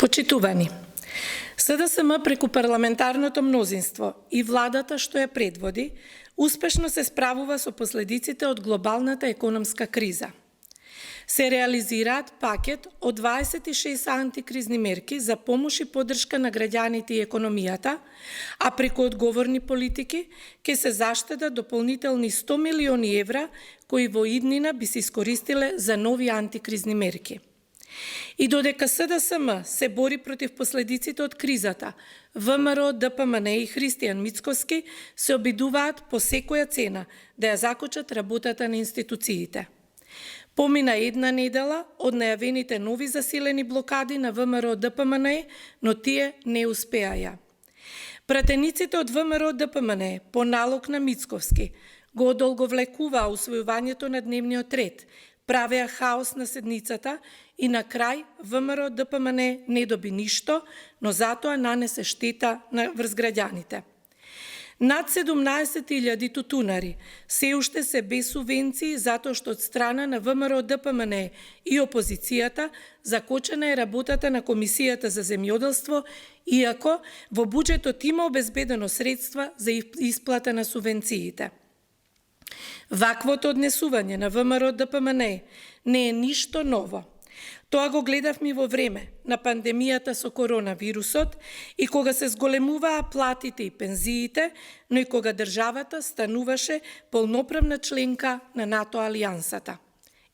Почитувани, СДСМ преку парламентарното мнозинство и владата што ја предводи, успешно се справува со последиците од глобалната економска криза. Се реализираат пакет од 26 антикризни мерки за помош и поддршка на граѓаните и економијата, а преку одговорни политики ќе се заштедат дополнителни 100 милиони евра кои во иднина би се искористиле за нови антикризни мерки. И додека СДСМ се бори против последиците од кризата, ВМРО, ДПМН и Христијан Мицковски се обидуваат по секоја цена да ја закочат работата на институциите. Помина една недела од најавените нови засилени блокади на ВМРО, ДПМН, но тие не успеаја. Пратениците од ВМРО, ДПМН по налог на Мицковски го одолговлекуваа усвојувањето на дневниот ред, правеа хаос на седницата и на крај ВМРО ДПМН не доби ништо, но затоа нанесе штета врз граѓаните. Над 17.000 тутунари се уште се без субвенции затоа што од страна на ВМРО ДПМН и опозицијата закочена е работата на Комисијата за земјоделство, иако во буџетот има обезбедено средства за исплата на субвенциите. Ваквото однесување на ВМРО ДПМН не е ништо ново. Тоа го гледавме во време на пандемијата со коронавирусот и кога се зголемуваа платите и пензиите, но и кога државата стануваше полноправна членка на НАТО алијансата.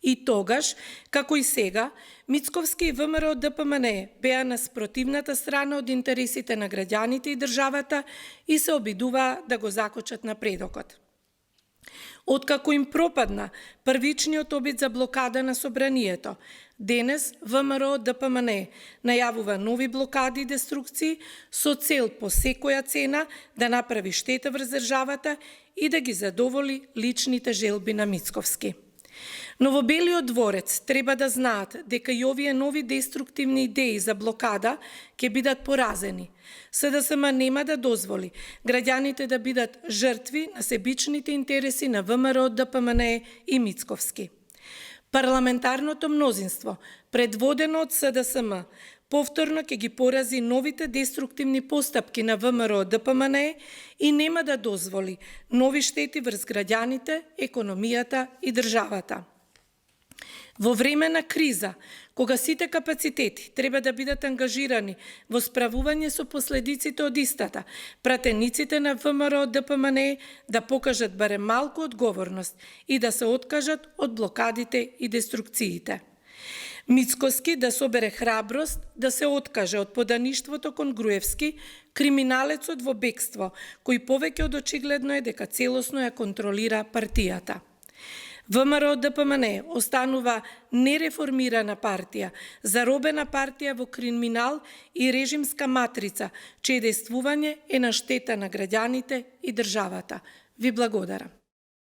И тогаш, како и сега, Мицковски и ВМРО ДПМН беа на спротивната страна од интересите на граѓаните и државата и се обидуваа да го закочат напредокот. Откако им пропадна првичниот обид за блокада на собранието, денес ВМРО ДПМН најавува нови блокади и деструкции со цел по секоја цена да направи штета врз државата и да ги задоволи личните желби на Мицковски. Но во Белиот дворец треба да знаат дека и овие нови деструктивни идеи за блокада ќе бидат поразени. СДСМ нема да дозволи граѓаните да бидат жртви на себичните интереси на ВМРО, ДПМН и Мицковски. Парламентарното мнозинство, предводено од СДСМ, повторно ќе ги порази новите деструктивни постапки на ВМРО, ДПМН и нема да дозволи нови штети врз граѓаните, економијата и државата. Во време на криза, кога сите капацитети треба да бидат ангажирани во справување со последиците од истата, пратениците на ВМРО, ДПМН да покажат барем малку одговорност и да се откажат од блокадите и деструкциите. Мицковски да собере храброст да се откаже од подаништвото кон Груевски, криминалецот во бегство, кој повеќе од очигледно е дека целосно ја контролира партијата. ВМРО ДПМН останува нереформирана партија, заробена партија во криминал и режимска матрица, чие действување е на штета на граѓаните и државата. Ви благодарам.